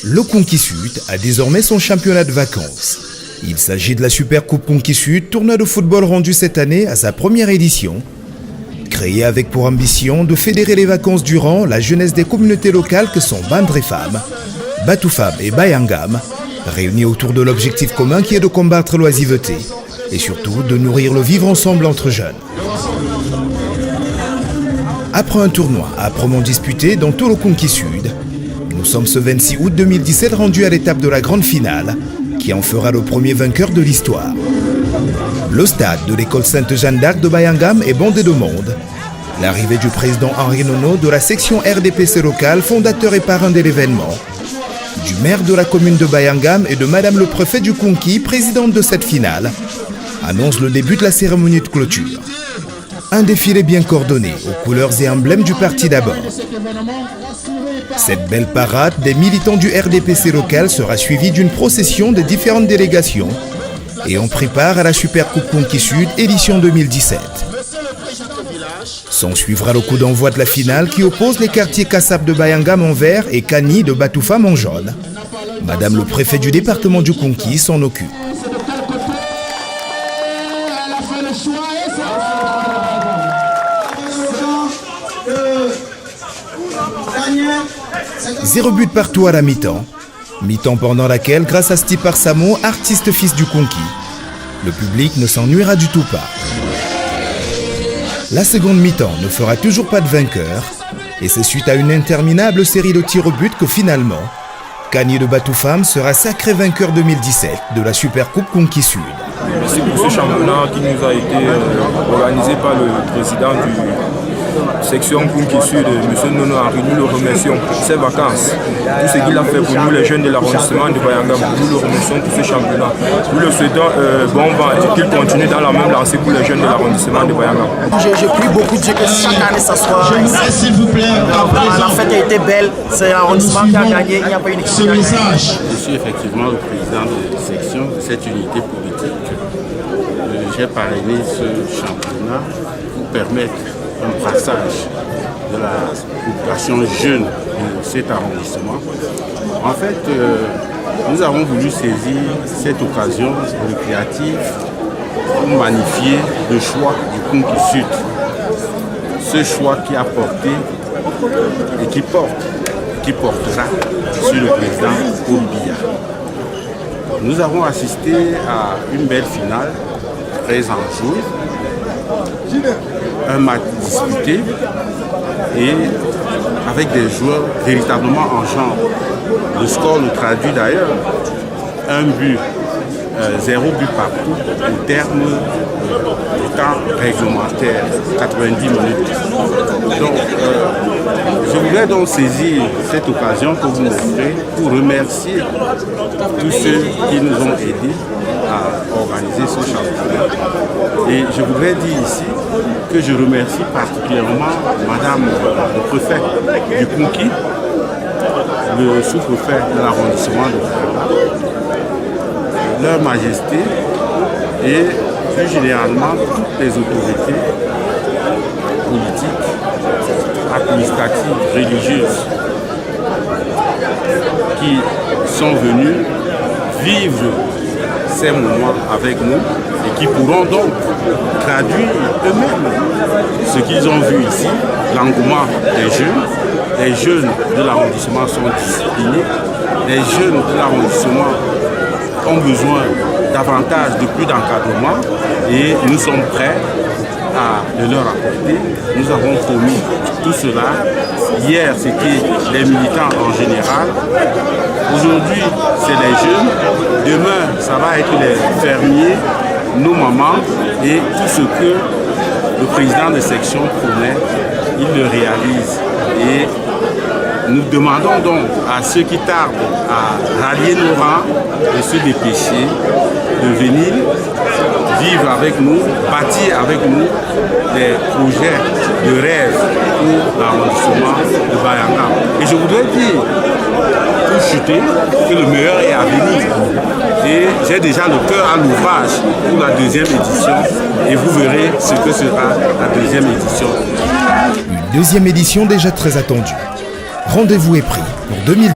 Le Konki Sud a désormais son championnat de vacances. Il s'agit de la Super Coupe Konki Sud, tournoi de football rendu cette année à sa première édition. Créé avec pour ambition de fédérer les vacances durant la jeunesse des communautés locales que sont Bandrefam, Batoufam et Bayangam, réunis autour de l'objectif commun qui est de combattre l'oisiveté et surtout de nourrir le vivre ensemble entre jeunes. Après un tournoi âprement disputé dans tout le Konki Sud, nous sommes ce 26 août 2017 rendus à l'étape de la grande finale qui en fera le premier vainqueur de l'histoire. Le stade de l'école Sainte-Jeanne d'Arc de Bayangam est bondé de monde. L'arrivée du président Henri Nono de la section RDPC locale, fondateur et parrain de l'événement, du maire de la commune de Bayangam et de madame le préfet du Konki, présidente de cette finale, annonce le début de la cérémonie de clôture. Un défilé bien coordonné aux couleurs et emblèmes du parti d'abord. Cette belle parade des militants du RDPC local sera suivie d'une procession des différentes délégations et ont pris part à la Super Coupe Konki Sud édition 2017. S'en suivra le coup d'envoi de la finale qui oppose les quartiers Kassab de Bayangam en vert et Kani de Batoufam en jaune. Madame le préfet du département du Konki s'en occupe. 0 but partout à la mi-temps. Mi-temps pendant laquelle, grâce à Steve Arsamo, artiste fils du Konki, le public ne s'ennuiera du tout pas. La seconde mi-temps ne fera toujours pas de vainqueur, et c'est suite à une interminable série de tirs au but que finalement, Kani de Batoufam sera sacré vainqueur 2017 de la Super Coupe Konki Sud. Merci pour ce championnat qui nous a été organisé par le président du section Konki Sud, M. Nono Henri. Nous le remercions pour ses vacances, tout ce qu'il a fait pour nous les jeunes de l'arrondissement de Bayangam. Nous le remercions pour ce championnat. Nous le souhaitons bon vent et qu'il continue dans la même lancée pour les jeunes de l'arrondissement de Bayangam. J'ai pris beaucoup de Dieu que chaque année ça soit. S'il vous plaît. La fête a été belle, c'est l'arrondissement qui a gagné, il n'y a pas une équipe qui a gagné. Je suis effectivement le président de section de cette unité politique. J'ai parrainé ce championnat pour permettre un brassage de la population jeune de cet arrondissement. En fait, nous avons voulu saisir cette occasion récréative pour magnifier le choix du Konki Sud. Ce choix qui a porté et qui portera sur le président Paul Biya. Nous avons assisté à une belle finale, très enjouée, un match disputé et avec des joueurs véritablement en genre. Le score le traduit d'ailleurs, 1 but, 0 but partout au terme du temps réglementaire, 90 minutes. Donc, je voudrais donc saisir cette occasion que vous m'offrez pour remercier tous ceux qui nous ont aidés à organiser ce championnat. Et je voudrais dire ici que je remercie particulièrement Madame le préfet du Konki, le sous-préfet de l'arrondissement de Bayangam, leur majesté et plus généralement toutes les autorités politiques, administratives, religieuses qui sont venues vivre ces moments avec nous et qui pourront donc traduire eux-mêmes ce qu'ils ont vu ici, l'engouement des jeunes. Les jeunes de l'arrondissement sont disciplinés, les jeunes de l'arrondissement ont besoin davantage de plus d'encadrement et nous sommes prêts à le leur apporter. Nous avons promis tout cela. Hier, c'était les militants en général. Aujourd'hui, c'est les jeunes. Demain, ça va être les fermiers, nos mamans et tout ce que le président de section promet, il le réalise. Et nous demandons donc à ceux qui tardent à rallier nos rangs et se dépêcher de venir vivre avec nous, bâtir avec nous des projets de rêve pour l'arrondissement de Bayangam. Et je voudrais dire, pour chuter, que le meilleur est à venir. Et j'ai déjà le cœur à l'ouvrage pour la deuxième édition et vous verrez ce que sera la deuxième édition. Une deuxième édition déjà très attendue. Rendez-vous est pris pour 2020.